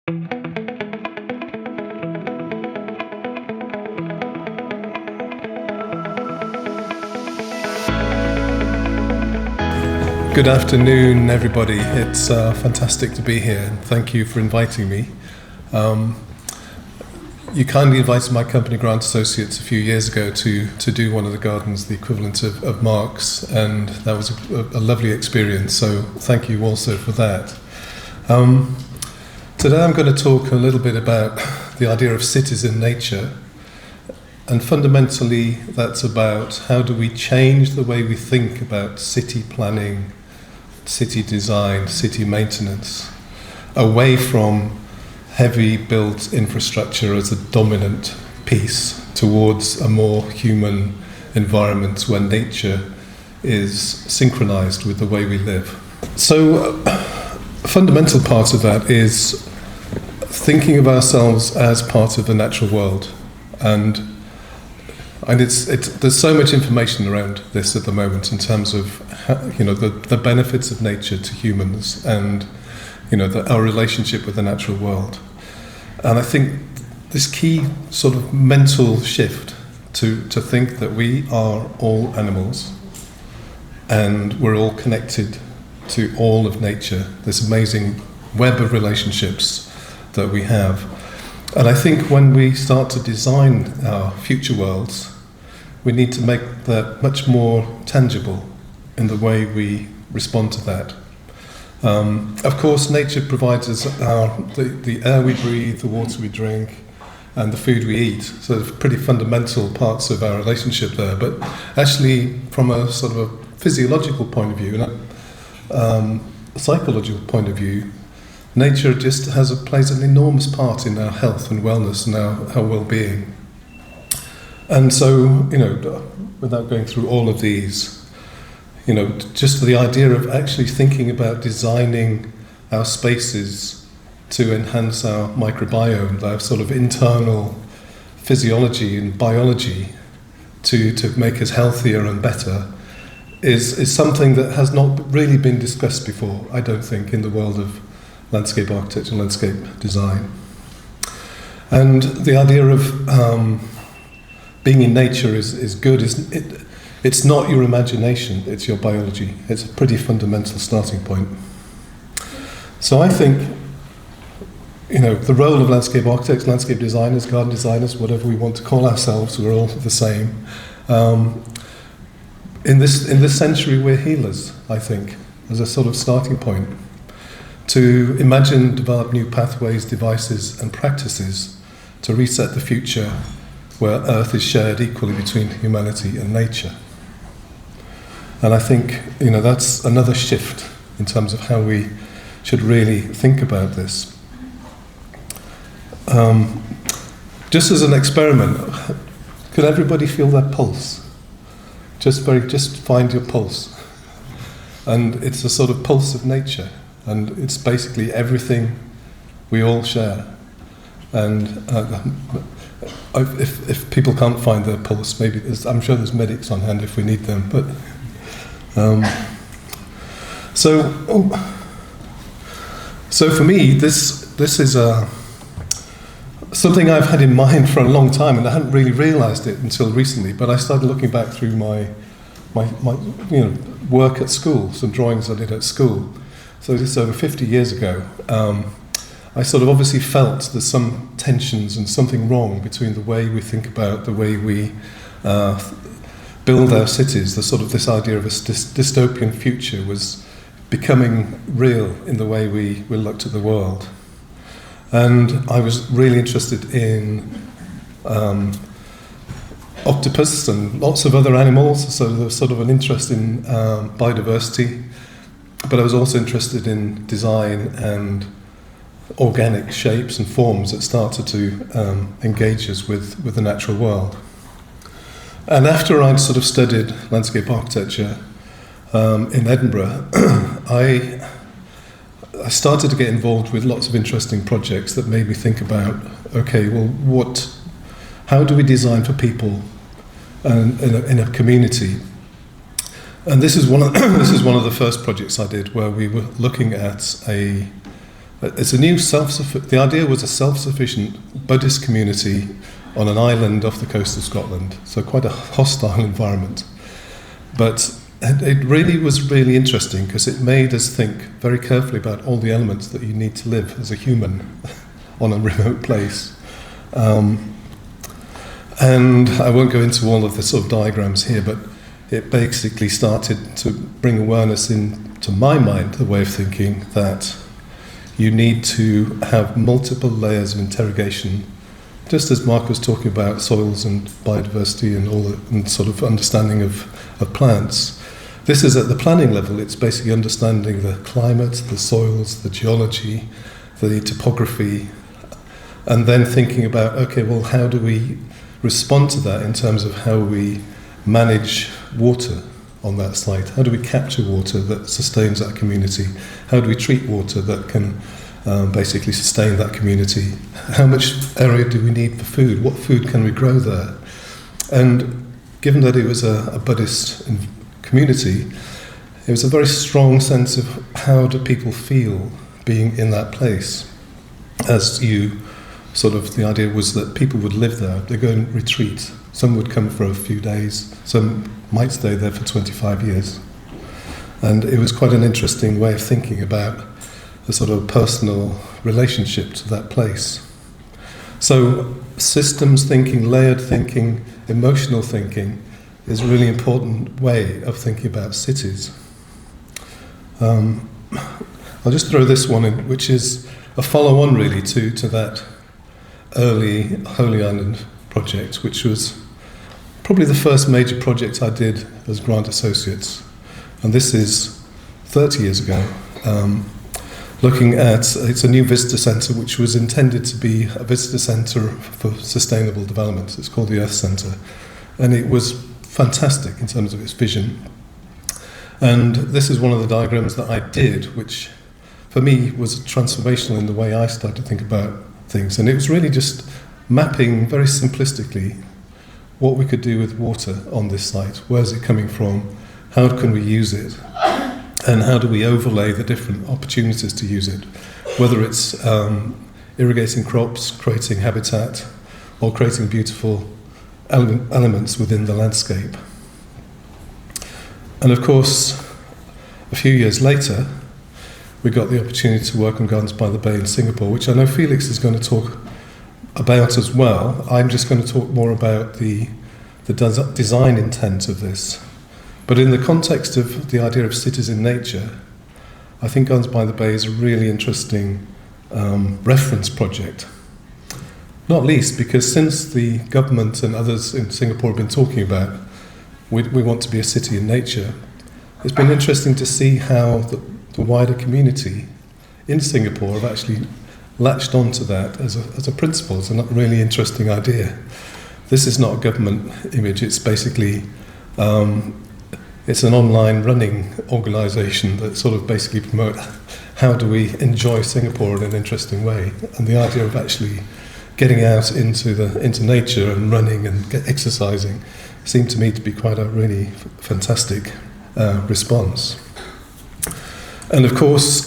Good afternoon, everybody. It's fantastic to be here, and thank you for inviting me. You kindly invited my company, Grant Associates, a few years ago to do one of the gardens, the equivalent of Mark's, and that was a lovely experience, so thank you also for that. Today I'm going to talk a little bit about the idea of cities in nature, and fundamentally that's about how do we change the way we think about city planning, city design, city maintenance, away from heavy built infrastructure as a dominant piece towards a more human environment where nature is synchronized with the way we live. So a fundamental part of that is thinking of ourselves as part of the natural world, and there's so much information around this at the moment in terms of the benefits of nature to humans and our relationship with the natural world. And I think this key sort of mental shift to think that we are all animals and we're all connected to all of nature, this amazing web of relationships that we have. And I think when we start to design our future worlds, we need to make that much more tangible in the way we respond to that. Of course, nature provides us the air we breathe, the water we drink, and the food we eat. So they're pretty fundamental parts of our relationship there. But actually, from a sort of a physiological point of view, and a psychological point of view, nature just plays an enormous part in our health and wellness and our well-being. And so, without going through all of these, just the idea of actually thinking about designing our spaces to enhance our microbiome, our sort of internal physiology and biology to make us healthier and better, is something that has not really been discussed before, I don't think, in the world of landscape architecture and landscape design. And the idea of being in nature is good. It's not your imagination, it's your biology. It's a pretty fundamental starting point. So I think, the role of landscape architects, landscape designers, garden designers, whatever we want to call ourselves, we're all the same. In this century, we're healers, I think, as a sort of starting point, to imagine, develop new pathways, devices, and practices to reset the future where Earth is shared equally between humanity and nature. And I think, that's another shift in terms of how we should really think about this. Just as an experiment, could everybody feel their pulse? Just find your pulse. And it's a sort of pulse of nature, and it's basically everything we all share. And if people can't find their pulse, maybe I'm sure there's medics on hand if we need them. But so for me, this is something I've had in mind for a long time, and I hadn't really realised it until recently. But I started looking back through my work at school, some drawings I did at school. So this is over 50 years ago. I sort of obviously felt there's some tensions and something wrong between the way we think about the way we build our cities. The sort of this idea of a dystopian future was becoming real in the way we looked at the world. And I was really interested in octopus and lots of other animals, so there was sort of an interest in biodiversity, but I was also interested in design and organic shapes and forms that started to engage us with the natural world. And after I'd sort of studied landscape architecture in Edinburgh, I started to get involved with lots of interesting projects that made me think about, okay, well, how do we design for people in a community? And this is one of the first projects I did, where we were looking at It's a new the idea was a self-sufficient Buddhist community on an island off the coast of Scotland, so quite a hostile environment. But it really was really interesting because it made us think very carefully about all the elements that you need to live as a human on a remote place. And I won't go into all of the sort of diagrams here, but it basically started to bring awareness into my mind, the way of thinking that you need to have multiple layers of interrogation, just as Mark was talking about soils and biodiversity and all the and sort of understanding of plants. This is at the planning level. It's basically understanding the climate, the soils, the geology, the topography, and then thinking about, okay, well, how do we respond to that in terms of how we manage water on that site? How do we capture water that sustains that community? How do we treat water that can basically sustain that community? How much area do we need for food? What food can we grow there? And given that it was a Buddhist community, it was a very strong sense of how do people feel being in that place. As you sort of, the idea was that people would live there, they'd go and retreat. Some would come for a few days, some might stay there for 25 years. And it was quite an interesting way of thinking about the sort of personal relationship to that place. So systems thinking, layered thinking, emotional thinking is a really important way of thinking about cities. I'll just throw this one in, which is a follow-on really to that early Holy Island project, which was probably the first major project I did as grant associates. And this is 30 years ago. Looking at, it's a new visitor centre which was intended to be a visitor centre for sustainable development. It's called the Earth Centre. And it was fantastic in terms of its vision. And this is one of the diagrams that I did, which for me was transformational in the way I started to think about things. And it was really just mapping very simplistically what we could do with water on this site. Where's it coming from? How can we use it? And how do we overlay the different opportunities to use it? Whether it's irrigating crops, creating habitat, or creating beautiful elements within the landscape. And of course, a few years later, we got the opportunity to work on Gardens by the Bay in Singapore, which I know Felix is going to talk about as well. I'm just going to talk more about the design intent of this. But in the context of the idea of cities in nature, I think Gardens by the Bay is a really interesting reference project. Not least because since the government and others in Singapore have been talking about we want to be a city in nature, it's been interesting to see how the wider community in Singapore have actually latched onto that as a principle. It's a really interesting idea. This is not a government image, it's basically it's an online running organisation that sort of basically promote how do we enjoy Singapore in an interesting way, and the idea of actually getting out into nature and running and exercising seemed to me to be quite a really fantastic response. And of course,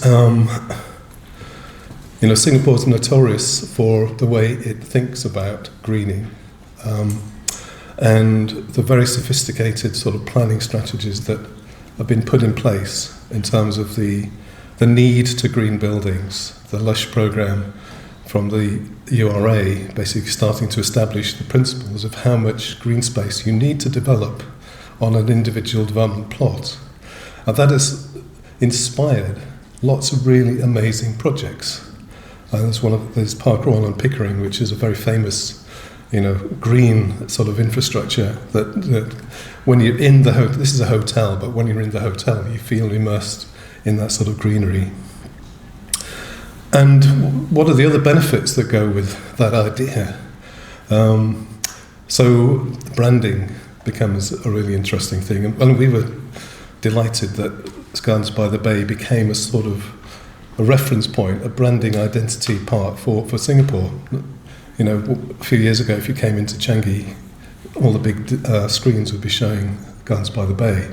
Singapore is notorious for the way it thinks about greening. And the very sophisticated sort of planning strategies that have been put in place in terms of the need to green buildings, the LUSH programme from the URA basically starting to establish the principles of how much green space you need to develop on an individual development plot. And that has inspired lots of really amazing projects. There's Park Royal and Pickering, which is a very famous green sort of infrastructure that when you're in this is a hotel, but when you're in the hotel, you feel immersed in that sort of greenery. And what are the other benefits that go with that idea? So branding becomes a really interesting thing. And we were delighted that Gardens by the Bay became a sort of a reference point, a branding identity part for Singapore. A few years ago, if you came into Changi, all the big screens would be showing Gardens by the Bay.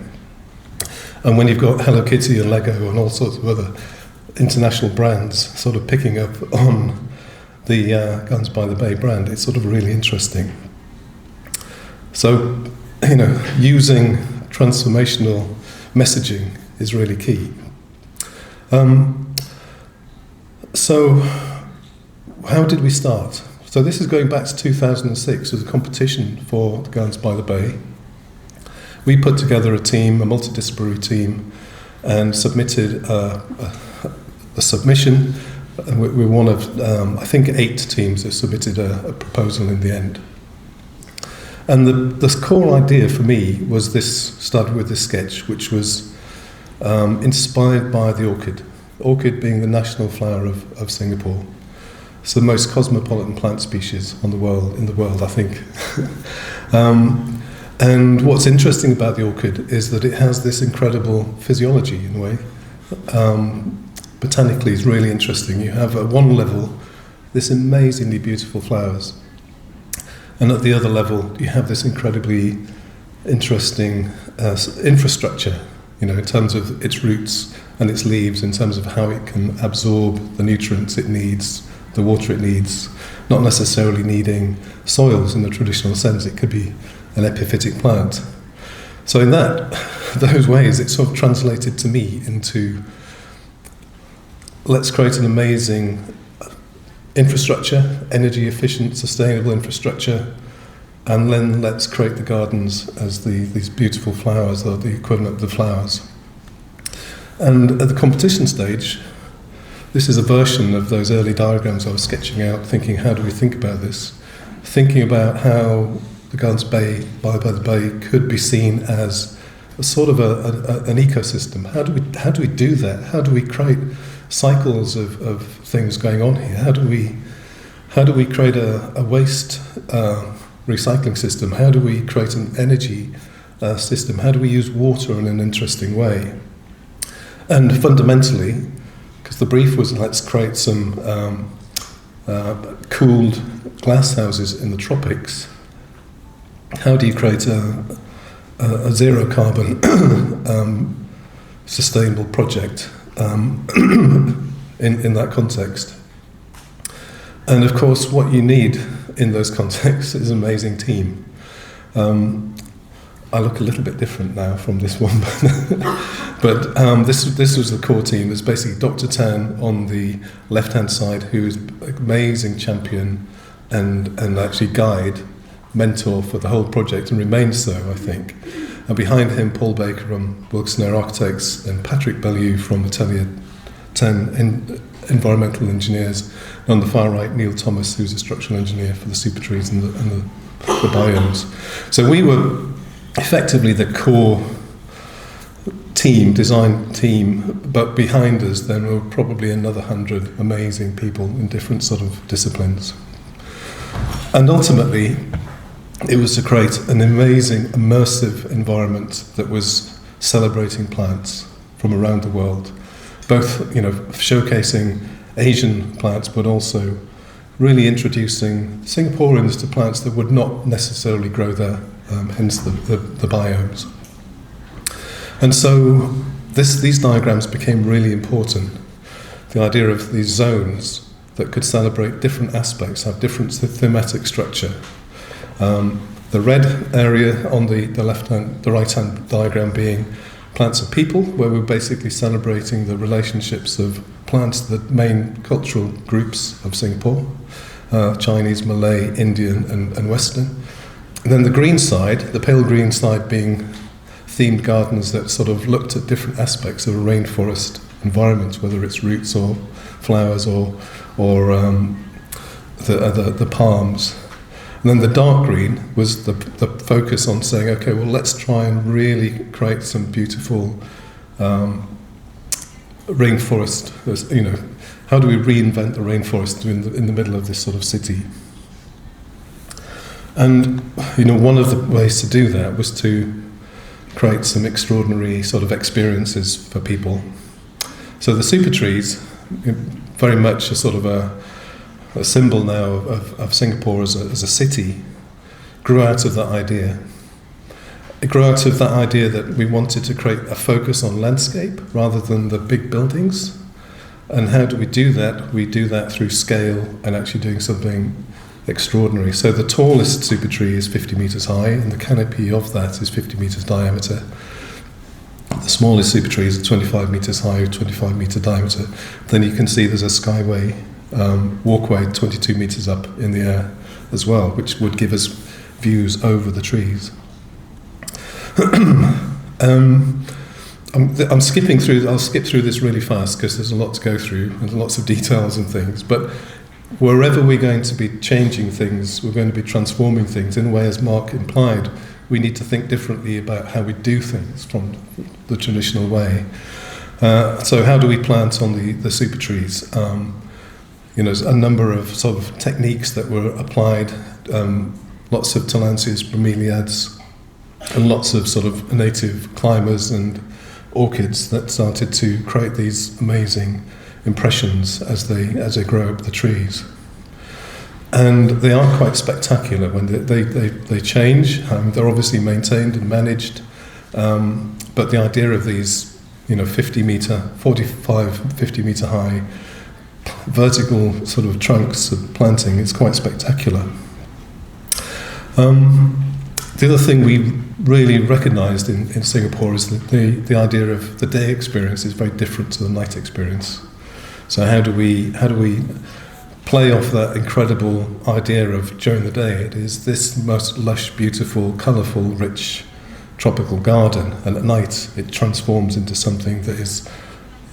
And when you've got Hello Kitty and Lego and all sorts of other international brands sort of picking up on the Gardens by the Bay brand. It's sort of really interesting. So, using transformational messaging is really key. So, how did we start? So this is going back to 2006. It was a competition for the Gardens by the Bay. We put together a team, a multidisciplinary team, and submitted a submission. And we're one of, I think, 8 teams that submitted a proposal in the end. And the core idea for me was started with this sketch, which was inspired by the orchid. Orchid being the national flower of Singapore. It's the most cosmopolitan plant species in the world, I think. And what's interesting about the orchid is that it has this incredible physiology, in a way. Botanically, it's really interesting. You have at one level this amazingly beautiful flowers, and at the other level you have this incredibly interesting infrastructure, in terms of its roots and its leaves, in terms of how it can absorb the nutrients it needs, the water it needs, not necessarily needing soils in the traditional sense. It could be an epiphytic plant. So in those ways, it sort of translated to me into, let's create an amazing infrastructure, energy efficient, sustainable infrastructure, and then let's create the gardens as these beautiful flowers, or the equivalent of the flowers. And at the competition stage, this is a version of those early diagrams I was sketching out, thinking, how do we think about this? Thinking about how the Gardens by the Bay could be seen as a sort of an ecosystem. How do we do that? How do we create cycles of things going on here? How do we create a waste recycling system? How do we create an energy system? How do we use water in an interesting way? And fundamentally, because the brief was, let's create some cooled glass houses in the tropics. How do you create a zero carbon sustainable project in that context? And of course, what you need in those contexts is an amazing team. I look a little bit different now from this one, but this was the core team. There's basically Dr. Tan on the left-hand side, who is an amazing champion and actually guide, mentor for the whole project, and remains so, I think. And behind him, Paul Baker from Wilkes-Narre Architects and Patrick Bellew from Atelier 10 Environmental Engineers. And on the far right, Neil Thomas, who's a structural engineer for the super trees and the biomes. So we were effectively the core team, design team, but behind us then were probably another 100 amazing people in different sort of disciplines. And ultimately, it was to create an amazing, immersive environment that was celebrating plants from around the world, both, showcasing Asian plants, but also really introducing Singaporeans to plants that would not necessarily grow there, hence the biomes. And so these diagrams became really important. The idea of these zones that could celebrate different aspects, have different thematic structure. The red area on the right-hand diagram being plants and people, where we're basically celebrating the relationships of plants to the main cultural groups of Singapore, Chinese, Malay, Indian and Western. And then the green side, the pale green side, being themed gardens that sort of looked at different aspects of a rainforest environment, whether it's roots or flowers or the palms. And then the dark green was the focus on saying, okay, well, let's try and really create some beautiful rainforest. How do we reinvent the rainforest in the middle of this sort of city? And one of the ways to do that was to create some extraordinary sort of experiences for people. So the super trees, very much a sort of a symbol now of Singapore as a city, grew out of that idea. It grew out of that idea that we wanted to create a focus on landscape rather than the big buildings. And how do we do that? We do that through scale and actually doing something extraordinary. So the tallest super tree is 50 metres high, and the canopy of that is 50 metres diameter. The smallest super tree is 25 metres high, 25 metre diameter. Then you can see there's a skyway walkway 22 metres up in the air as well, which would give us views over the trees. I'm skipping through. I'll skip through this really fast because there's a lot to go through and lots of details and things. But wherever we're going to be changing things, we're going to be transforming things in a way, as Mark implied, we need to think differently about how we do things from the traditional way. So how do we plant on the super trees? There's a number of sort of techniques that were applied, lots of Tillandsias bromeliads, and lots of sort of native climbers and orchids that started to create these amazing impressions as they grow up the trees. And they are quite spectacular when they change. They're obviously maintained and managed, but the idea of these 50 metre high vertical sort of trunks of planting is quite spectacular. The other thing we really recognised in Singapore is that the idea of the day experience is very different to the night experience. So how do we play off that incredible idea of during the day it is this most lush, beautiful, colourful, rich tropical garden, and at night it transforms into something that is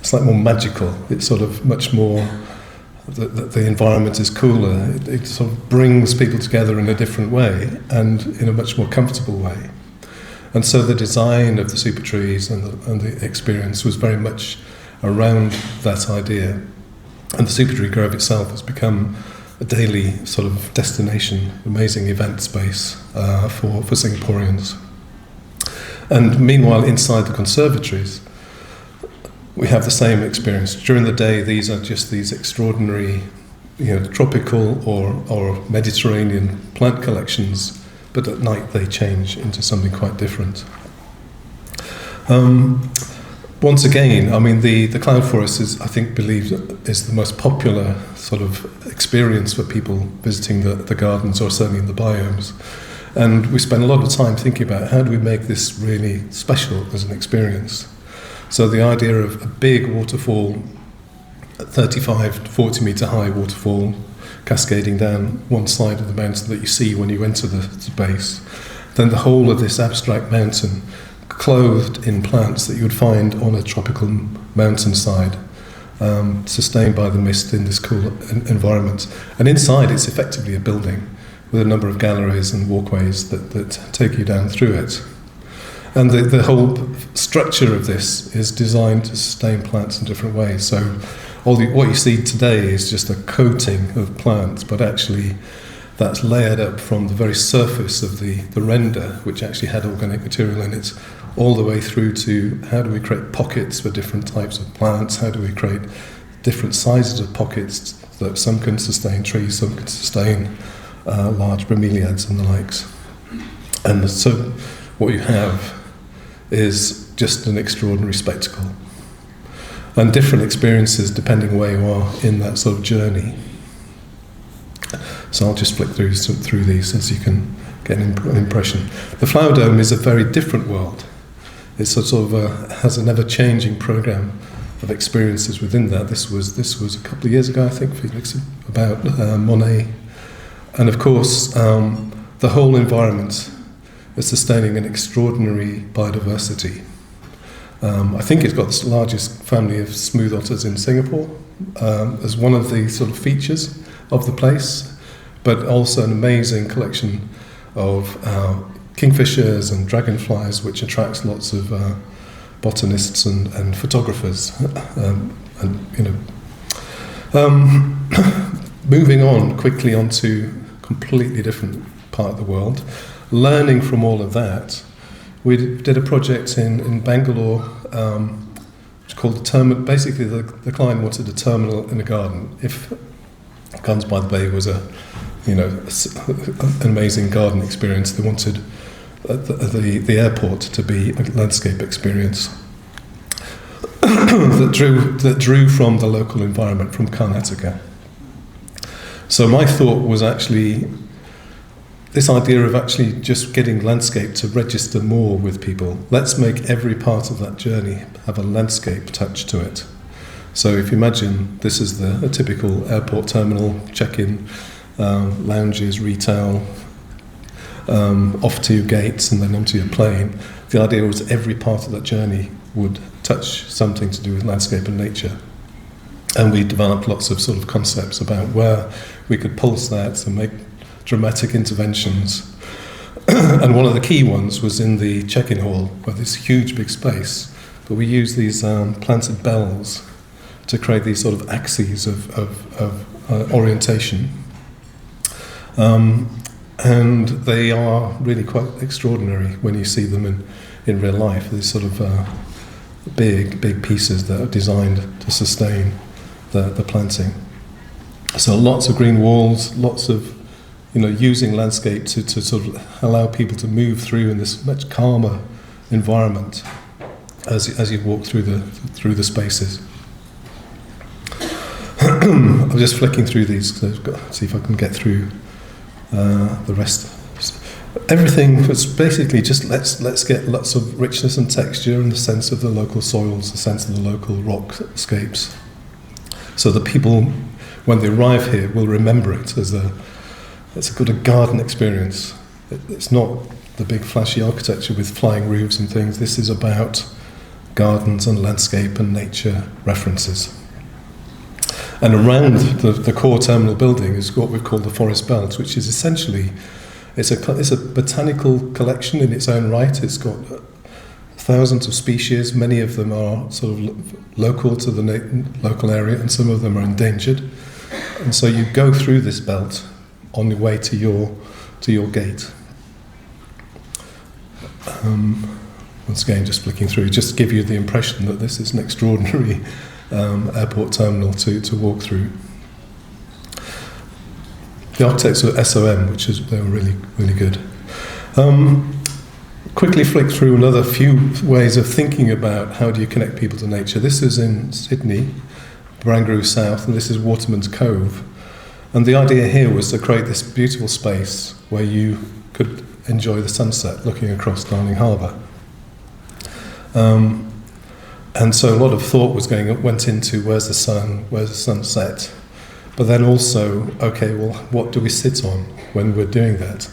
slightly more magical. It's sort of much more, the environment is cooler. It sort of brings people together in a different way and in a much more comfortable way. And so the design of the super trees and the experience was very much around that idea. And the super tree grove itself has become a daily sort of destination, amazing event space for Singaporeans. And meanwhile, inside the conservatories, we have the same experience. During the day, these are just these extraordinary, tropical or Mediterranean plant collections, but at night they change into something quite different. Once again, I mean, the cloud forest is, I think, believed is the most popular sort of experience for people visiting the gardens, or certainly in the biomes. And we spend a lot of time thinking about how do we make this really special as an experience. So the idea of a big waterfall, 35 to 40 metre high waterfall, cascading down one side of the mountain that you see when you enter the base. Then the whole of this abstract mountain clothed in plants that you would find on a tropical mountainside, sustained by the mist in this cool environment. And inside it's effectively a building with a number of galleries and walkways that take you down through it. And the whole structure of this is designed to sustain plants in different ways. So what you see today is just a coating of plants, but actually that's layered up from the very surface of the render, which actually had organic material in it, all the way through to how do we create pockets for different types of plants, how do we create different sizes of pockets that some can sustain trees, some can sustain large bromeliads and the likes. And so what you have is just an extraordinary spectacle. And different experiences depending where you are in that sort of journey. So I'll just flick through these as you can get an impression. The Flower Dome is a very different world. It sort of has an ever-changing program of experiences within that. This was a couple of years ago, I think, Felix, about Monet. And of course, the whole environment is sustaining an extraordinary biodiversity. I think it's got the largest family of smooth otters in Singapore as one of the sort of features of the place, but also an amazing collection of kingfishers and dragonflies, which attracts lots of botanists and photographers. Moving on quickly onto a completely different part of the world, learning from all of that, we did a project in Bangalore, which is called the Terminal. Basically, the client wanted a terminal in a garden. If Gardens by the Bay was an amazing garden experience, they wanted the airport to be a landscape experience. that drew from the local environment, from Karnataka. So my thought was actually this idea of actually just getting landscape to register more with people. Let's make every part of that journey have a landscape touch to it. So if you imagine this is a typical airport terminal, check-in, lounges, retail, off to your gates and then onto your plane. The idea was every part of that journey would touch something to do with landscape and nature. And we developed lots of sort of concepts about where we could pulse that and make dramatic interventions. And one of the key ones was in the check-in hall, where there's huge big space, but we used these planted bells to create these sort of axes of orientation. And they are really quite extraordinary when you see them in real life. These sort of big pieces that are designed to sustain the planting. So lots of green walls, lots of using landscape to sort of allow people to move through in this much calmer environment as you walk through the spaces. I'm just flicking through these because I've got to see if I can get through the rest. Everything was basically just let's get lots of richness and texture and the sense of the local soils, the sense of the local rockscapes, so that people, when they arrive here, will remember it as it's a good garden experience. It's not the big flashy architecture with flying roofs and things. This is about gardens and landscape and nature references. And around the core terminal building is what we've called the forest belt, which is essentially it's a botanical collection in its own right. It's got thousands of species. Many of them are sort of local to the local area, and some of them are endangered. And so you go through this belt on the way to your gate. Once again, just flicking through, just to give you the impression that this is an extraordinary airport terminal to walk through. The architects were SOM, they were really, really good. Quickly flick through another few ways of thinking about how do you connect people to nature. This is in Sydney, Barangaroo South, and this is Waterman's Cove. And the idea here was to create this beautiful space where you could enjoy the sunset looking across Darling Harbour. And so a lot of thought went into where's the sun, where's the sunset, but then also, okay, well, what do we sit on when we're doing that?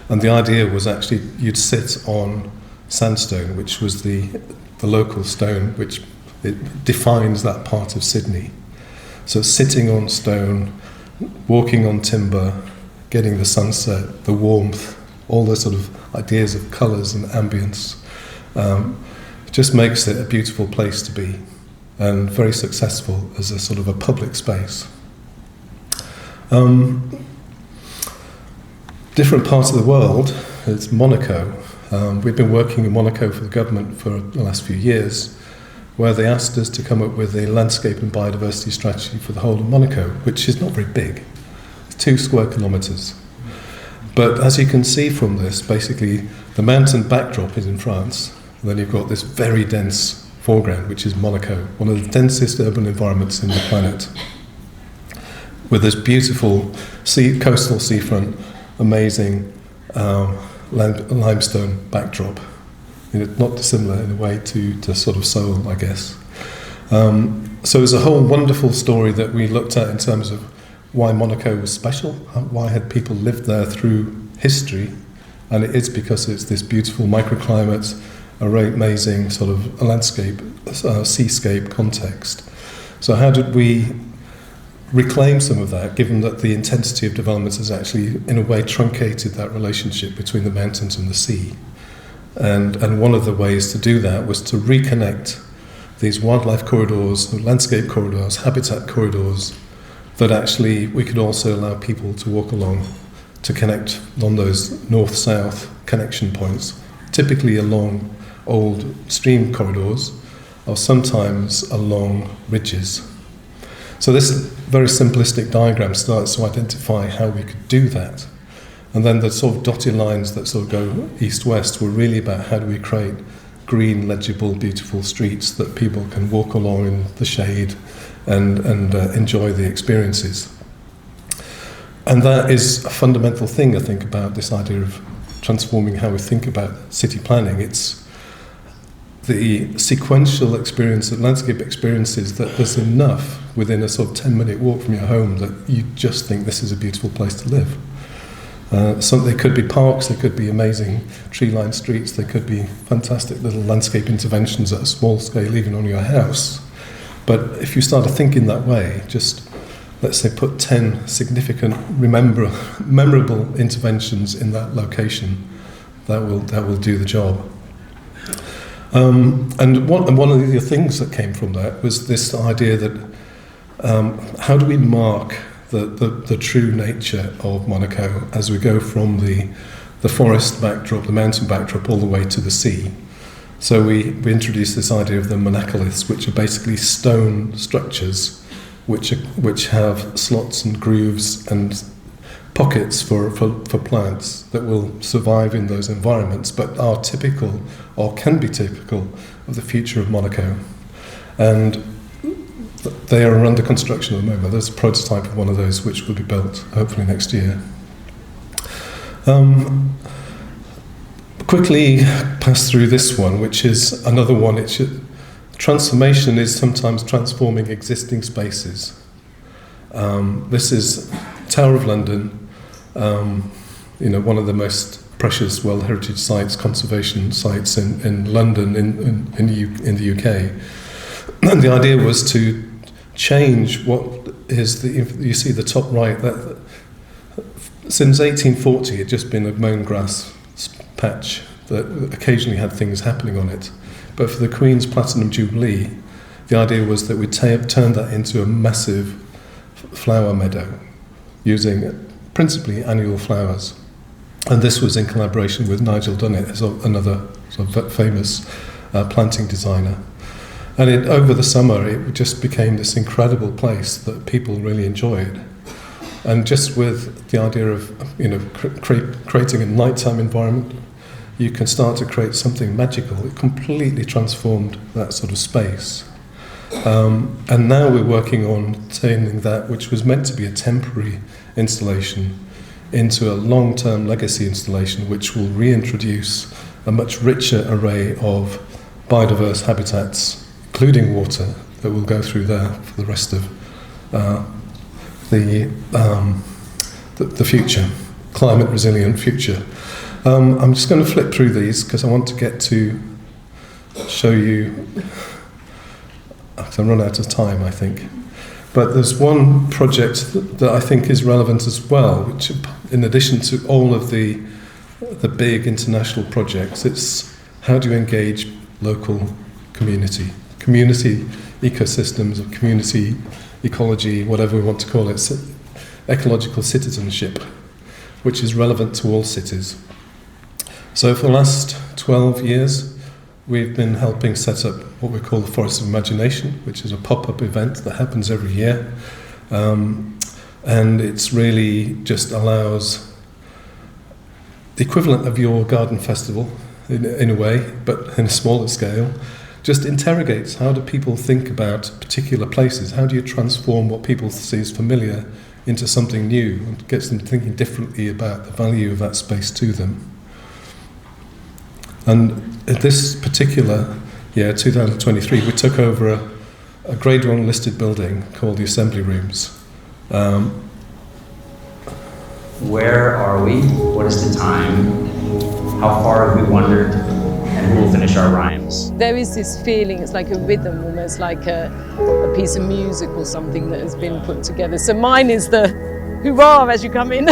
And the idea was actually you'd sit on sandstone, which was the local stone, which it defines that part of Sydney. So sitting on stone, walking on timber, getting the sunset, the warmth, all those sort of ideas of colours and ambience, just makes it a beautiful place to be and very successful as a sort of a public space. Different parts of the world, it's Monaco. We've been working in Monaco for the government for the last few years, where they asked us to come up with a landscape and biodiversity strategy for the whole of Monaco, which is not very big. It's 2 square kilometres. But as you can see from this, basically the mountain backdrop is in France, and then you've got this very dense foreground, which is Monaco, one of the densest urban environments in the planet, with this beautiful coastal seafront, amazing limestone backdrop. Not dissimilar in a way to sort of Seoul, I guess. So it's a whole wonderful story that we looked at in terms of why Monaco was special, why had people lived there through history, and it is because it's this beautiful microclimate, a very amazing sort of landscape, seascape context. So how did we reclaim some of that, given that the intensity of development has actually, in a way, truncated that relationship between the mountains and the sea? And one of the ways to do that was to reconnect these wildlife corridors, landscape corridors, habitat corridors, that actually we could also allow people to walk along, to connect on those north-south connection points, typically along old stream corridors, or sometimes along ridges. So this very simplistic diagram starts to identify how we could do that. And then the sort of dotted lines that sort of go east-west were really about how do we create green, legible, beautiful streets that people can walk along in the shade and enjoy the experiences. And that is a fundamental thing, I think, about this idea of transforming how we think about city planning. It's the sequential experience of landscape experiences that there's enough within a sort of 10-minute walk from your home that you just think this is a beautiful place to live. So they could be parks, they could be amazing tree-lined streets, they could be fantastic little landscape interventions at a small scale, even on your house. But if you start to think in that way, just let's say put 10 significant, memorable interventions in that location, that will do the job. And one of the things that came from that was this idea that how do we mark the true nature of Monaco as we go from the forest backdrop, the mountain backdrop, all the way to the sea. So we introduced this idea of the monacoliths, which are basically stone structures which have slots and grooves and pockets for plants that will survive in those environments, but are typical or can be typical of the future of Monaco. And they are under construction at the moment. There's a prototype of one of those which will be built hopefully next year. Quickly pass through this one, which is another one. Transformation is sometimes transforming existing spaces. This is Tower of London, one of the most precious World Heritage Sites, conservation sites in London, in the UK. And the idea was to change what is you see the top right, that since 1840 it had just been a mown grass patch that occasionally had things happening on it. But for the Queen's Platinum Jubilee, the idea was that we'd turn that into a massive flower meadow using principally annual flowers. And this was in collaboration with Nigel Dunnett, another sort of famous planting designer. And over the summer, it just became this incredible place that people really enjoyed. And just with the idea of creating a nighttime environment, you can start to create something magical. It completely transformed that sort of space. And now we're working on turning that, which was meant to be a temporary installation, into a long-term legacy installation, which will reintroduce a much richer array of biodiverse habitats, including water, that will go through there for the rest of the future, climate resilient future. I'm just going to flip through these because I want to get to show you, because I've run out of time, I think. But there's one project that I think is relevant as well, which, in addition to all of the big international projects, it's how do you engage local community ecosystems, or community ecology, whatever we want to call it, ecological citizenship, which is relevant to all cities. So for the last 12 years, we've been helping set up what we call the Forest of Imagination, which is a pop-up event that happens every year. And it's really just allows the equivalent of your garden festival, in a way, but in a smaller scale, just interrogates how do people think about particular places, how do you transform what people see as familiar into something new, and gets them thinking differently about the value of that space to them. And at this particular year, 2023, we took over a Grade 1 listed building called the Assembly Rooms. Where are we? What is the time? How far have we wandered? And who will finish our rhymes? There is this feeling, it's like a rhythm, almost like a piece of music or something that has been put together. So mine is the hurrah as you come in.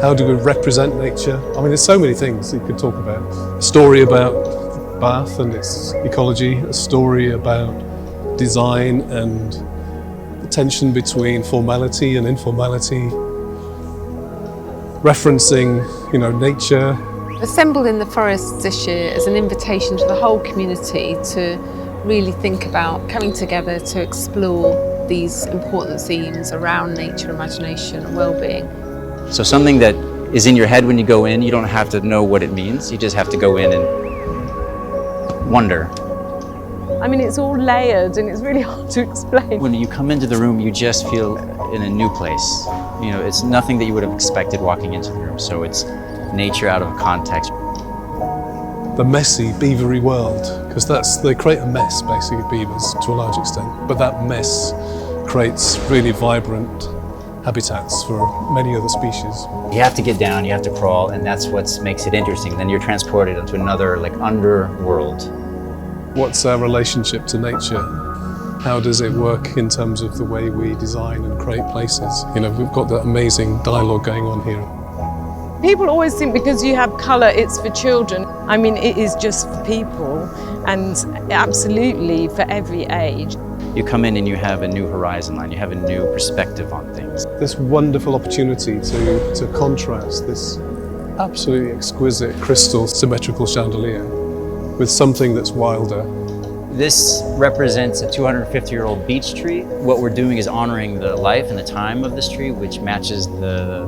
How do we represent nature? I mean, there's so many things you could talk about. A story about Bath and its ecology, a story about design and the tension between formality and informality, referencing, nature. Assembled in the Forests this year is an invitation to the whole community to really think about coming together to explore these important themes around nature, imagination and well-being. So something that is in your head when you go in. You don't have to know what it means. You just have to go in and wonder. I mean, it's all layered and it's really hard to explain. When you come into the room, you just feel in a new place. You know, it's nothing that you would have expected walking into the room. So it's nature out of context. The messy, beavery world, because they create a mess, basically, beavers, to a large extent. But that mess creates really vibrant habitats for many other species. You have to get down, you have to crawl, and that's what makes it interesting. Then you're transported into another, like, underworld. What's our relationship to nature? How does it work in terms of the way we design and create places? You know, we've got that amazing dialogue going on here. People always think because you have colour, it's for children. I mean, it is just for people, and absolutely for every age. You come in and you have a new horizon line, you have a new perspective on things. This wonderful opportunity to contrast this absolutely exquisite crystal symmetrical chandelier with something that's wilder. This represents a 250-year-old beech tree. What we're doing is honoring the life and the time of this tree, which matches the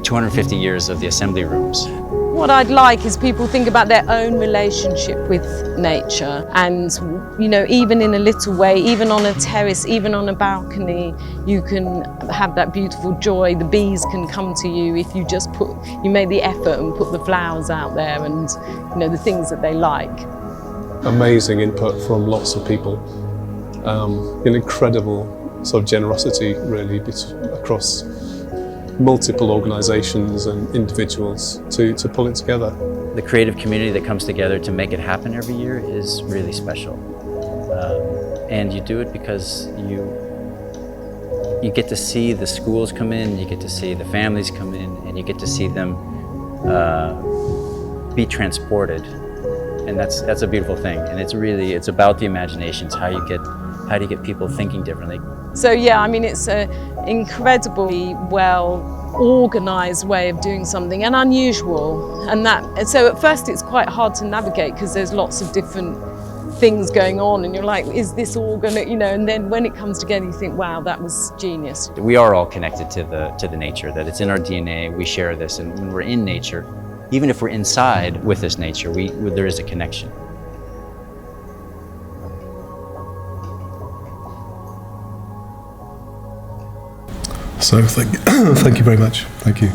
250 years of the assembly rooms. What I'd like is people think about their own relationship with nature, and you know, even in a little way, even on a terrace, even on a balcony, you can have that beautiful joy. The bees can come to you if you just you make the effort and put the flowers out there, and you know, the things that they like. Amazing input from lots of people. An incredible sort of generosity, really, across multiple organisations and individuals to pull it together. The creative community that comes together to make it happen every year is really special. And you do it because you get to see the schools come in, you get to see the families come in, and you get to see them be transported. And that's a beautiful thing. And it's about the imagination. It's how do you get people thinking differently. So yeah, I mean, it's an incredibly well organised way of doing something, and unusual. And so at first it's quite hard to navigate because there's lots of different things going on, and you're like, is this all gonna, you know? And then when it comes together, you think, wow, that was genius. We are all connected to the nature. That it's in our DNA. We share this, and when we're in nature, even if we're inside with this nature, there is a connection. So thank you very much. Thank you.